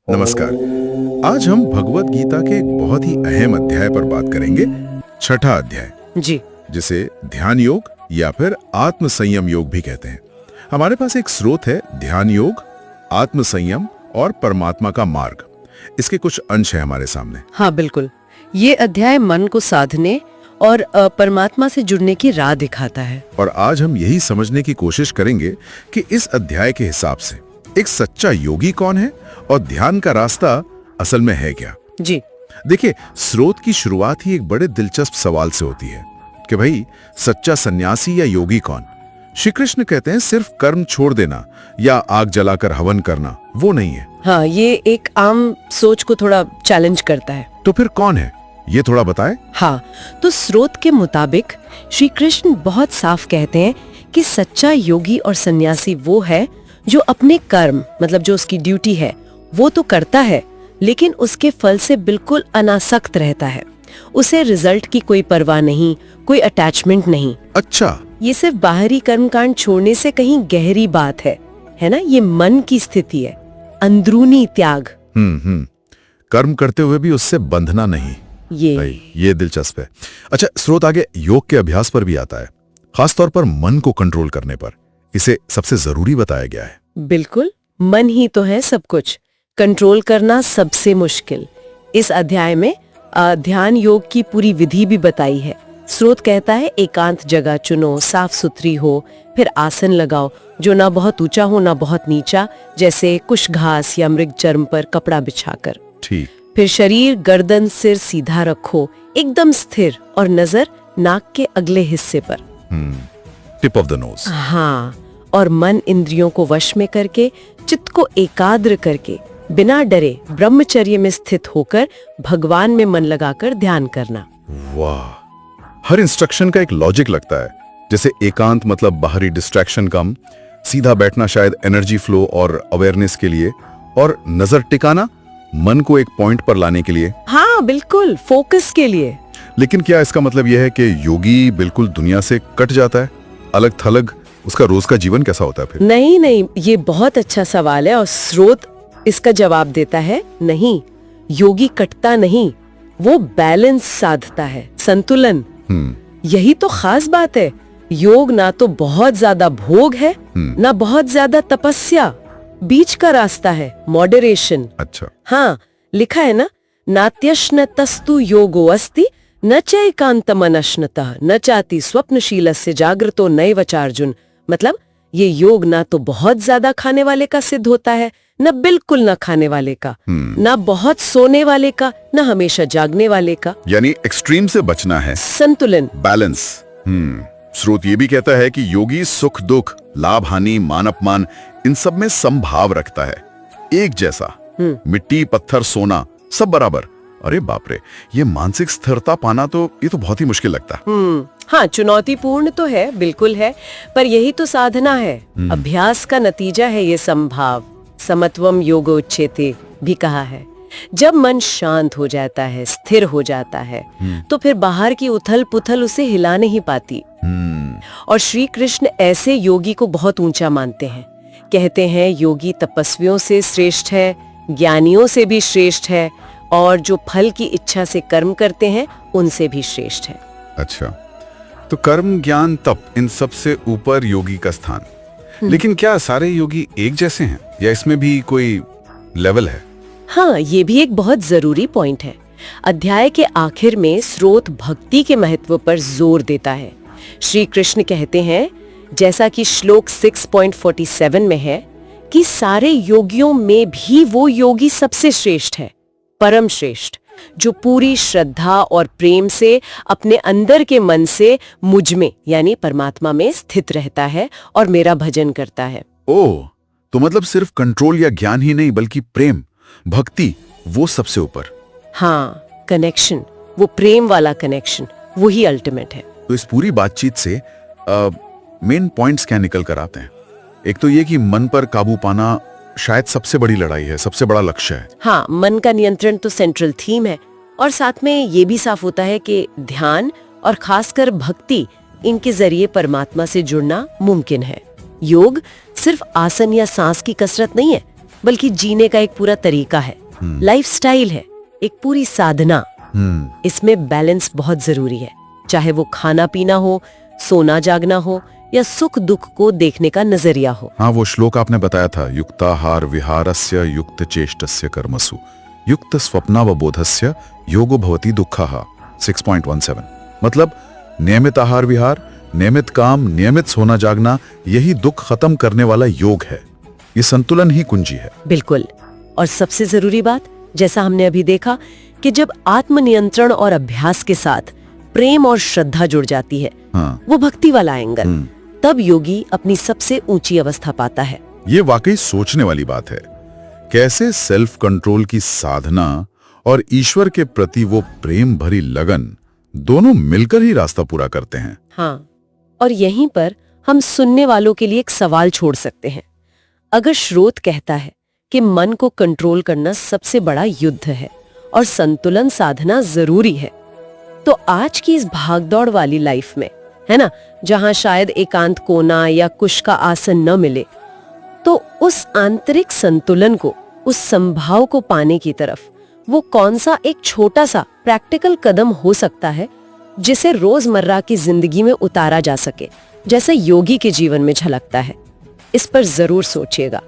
नमस्कार। आज हम भगवत गीता के एक बहुत ही अहम अध्याय पर बात करेंगे, छठा अध्याय जी। जिसे ध्यान योग या फिर आत्म संयम योग भी कहते हैं। हमारे पास एक स्रोत है, ध्यान योग, आत्म संयम और परमात्मा का मार्ग। इसके कुछ अंश हैं हमारे सामने। हाँ बिल्कुल, ये अध्याय मन को साधने और परमात्मा से जुड़ने की राह दिखाता है। और आज हम यही समझने की कोशिश करेंगे कि इस अध्याय के हिसाब से एक सच्चा योगी कौन है और ध्यान का रास्ता असल में है क्या। जी। देखिए, स्रोत की शुरुआत ही एक बड़े दिलचस्प सवाल से होती है कि भाई सच्चा सन्यासी या योगी कौन। श्री कृष्ण कहते हैं सिर्फ कर्म छोड़ देना या आग जलाकर हवन करना वो नहीं है। हाँ, ये एक आम सोच को थोड़ा चैलेंज करता है। तो फिर कौन है, ये थोड़ा बताएं। हाँ, तो स्रोत के मुताबिक श्री कृष्ण बहुत साफ कहते हैं कि सच्चा योगी और सन्यासी वो है जो अपने कर्म, मतलब जो उसकी ड्यूटी है वो तो करता है, लेकिन उसके फल से बिल्कुल अनासक्त रहता है। उसे रिजल्ट की कोई परवाह नहीं, कोई अटैचमेंट नहीं। अच्छा, ये सिर्फ बाहरी कर्मकांड छोड़ने से कहीं गहरी बात है ना। ये मन की स्थिति है, अंदरूनी त्याग। कर्म करते हुए भी उससे बंधना नहीं। ये दिलचस्प है। अच्छा, स्रोत आगे योग के अभ्यास पर भी आता है, खासतौर पर मन को कंट्रोल करने पर। इसे सबसे जरूरी बताया गया है। बिल्कुल, मन ही तो है सब कुछ, कंट्रोल करना सबसे मुश्किल। इस अध्याय में ध्यान योग की पूरी विधि भी बताई है। स्रोत कहता है एकांत जगह चुनो, साफ सुथरी हो, फिर आसन लगाओ जो ना बहुत ऊंचा हो ना बहुत नीचा, जैसे कुछ घास या मृग चर्म पर कपड़ा बिछाकर। ठीक। फिर शरीर, गर्दन, सिर सीधा रखो, एकदम स्थिर, और नजर नाक के अगले हिस्से पर, टिप ऑफ द नोज। हाँ, और मन इंद्रियों को वश में करके, चित्त को एकाग्र करके, बिना डरे ब्रह्मचर्य में स्थित होकर भगवान में मन लगाकर ध्यान करना। वाह, हर इंस्ट्रक्शन का एक लॉजिक लगता है। जैसे एकांत मतलब बाहरी डिस्ट्रैक्शन कम, सीधा बैठना शायद एनर्जी फ्लो और अवेयरनेस के लिए, और नजर टिकाना मन को एक पॉइंट पर लाने के लिए। हाँ बिल्कुल, फोकस के लिए। लेकिन क्या इसका मतलब यह है कि योगी बिल्कुल दुनिया से कट जाता है, अलग थलग? उसका रोज का जीवन कैसा होता है फिर? नहीं, ये बहुत अच्छा सवाल है और स्रोत इसका जवाब देता है, नहीं, योगी कटता नहीं, वो बैलेंस साधता है, संतुलन। यही तो खास बात है। योग ना तो बहुत ज्यादा भोग है, ना बहुत ज्यादा तपस्या, बीच का रास्ता है, मॉडरेशन। अच्छा। हाँ, लिखा है ना, नात्यश्न तस्तु योगो अस्ति न चैकांतमनश्नतः न चाति स्वप्नशीलस्य जागृतो नैवचार्जुन। मतलब ये योग ना तो बहुत ज्यादा खाने वाले का सिद्ध होता है, न बिल्कुल न खाने वाले का, ना बहुत सोने वाले का, न हमेशा जागने वाले का। यानी एक्सट्रीम से बचना है, संतुलन, बैलेंस। स्रोत ये भी कहता है कि योगी सुख दुख, लाभ हानि, मान अपमान, इन सब में समभाव रखता है, एक जैसा। मिट्टी पत्थर सोना सब बराबर। अरे बाप रे, ये मानसिक स्थिरता पाना तो ये तो बहुत ही मुश्किल लगता है। हाँ, चुनौतीपूर्ण तो है, बिल्कुल है, पर यही तो साधना है, अभ्यास का नतीजा है ये समभाव। समत्वम योगोच्चेते भी कहा है। जब मन शांत हो जाता है, स्थिर हो जाता है, तो फिर बाहर की उथल पुथल उसे हिला नहीं पाती। और श्री कृष्ण ऐसे योगी को बहुत ऊंचा मानते हैं। कहते हैं योगी तपस्वियों से श्रेष्ठ है, ज्ञानियों से भी श्रेष्ठ है, और जो फल की इच्छा से कर्म करते हैं उनसे भी श्रेष्ठ है। अच्छा, तो कर्म, ज्ञान, तप, इन सब से ऊपर योगी का स्थान। लेकिन क्या सारे योगी एक जैसे हैं या इसमें भी कोई लेवल है? हाँ, ये भी एक बहुत जरूरी पॉइंट है। अध्याय के आखिर में स्रोत भक्ति के महत्व पर जोर देता है। श्री कृष्ण कहते हैं, जैसा कि श्लोक 6.47 में है, कि सारे योगियों में भी वो योगी सबसे श्रेष्ठ है, परम श्रेष्ठ, जो पूरी श्रद्धा और प्रेम से अपने अंदर के मन से मुझ में यानी परमात्मा में स्थित रहता है और मेरा भजन करता है। ओह, तो मतलब सिर्फ कंट्रोल या ज्ञान ही नहीं, बल्कि प्रेम, भक्ति, वो सबसे ऊपर। हाँ, कनेक्शन, वो प्रेम वाला कनेक्शन, वही अल्टीमेट है। तो इस पूरी बातचीत से मेन पॉइंट्स क्या निकल कर आते हैं? एक तो ये कि मन पर काबू पाना शायद सबसे बड़ी लड़ाई है, सबसे बड़ा लक्ष्य है। हाँ, मन का नियंत्रण तो सेंट्रल थीम है, और साथ में ये भी साफ होता है कि ध्यान और खासकर भक्ति, इनके जरिए परमात्मा से जुड़ना मुमकिन है। योग सिर्फ आसन या सांस की कसरत नहीं है, बल्कि जीने का एक पूरा तरीका है, लाइफस्टाइल है, एक पूरी साधना। इसमें बैलेंस बहुत जरूरी है, चाहे वो खाना पीना हो, सोना जागना हो या सुख दुख को देखने का नजरिया हो। हाँ, वो श्लोक आपने बताया था, युक्ताहार विहारस्य युक्त चेष्टस्य कर्मसु युक्त स्वप्नावबोधस्य योगो भवति दुःखः 6.17। मतलब नियमित आहार विहार, नियमित काम, नियमित सोना जागना, यही दुख खत्म करने वाला योग है। ये संतुलन ही कुंजी है। बिल्कुल। और सबसे जरूरी बात, जैसा हमने अभी देखा कि जब आत्मनियंत्रण और अभ्यास के साथ प्रेम और श्रद्धा जुड़ जाती है, हाँ। वो भक्ति वाला एंगल, तब योगी अपनी सबसे ऊंची अवस्था पाता है। ये वाकई सोचने वाली बात है, कैसे सेल्फ कंट्रोल की साधना और ईश्वर के प्रति वो प्रेम भरी लगन दोनों मिलकर ही रास्ता पूरा करते हैं। हाँ, और यहीं पर हम सुनने वालों के लिए एक सवाल छोड़ सकते हैं। अगर स्रोत कहता है कि मन को कंट्रोल करना सबसे बड़ा युद्ध है और संतुलन साधना जरूरी है, तो आज की इस भागदौड़ वाली लाइफ में, है ना, जहां शायद एकांत कोना या कुश का आसन न मिले, तो उस आंतरिक संतुलन को, उस संभाव को पाने की तरफ वो कौन सा एक छोटा सा प्रैक्टिकल कदम हो सकता है जिसे रोजमर्रा की जिंदगी में उतारा जा सके, जैसे योगी के जीवन में झलकता है। इस पर जरूर सोचिएगा।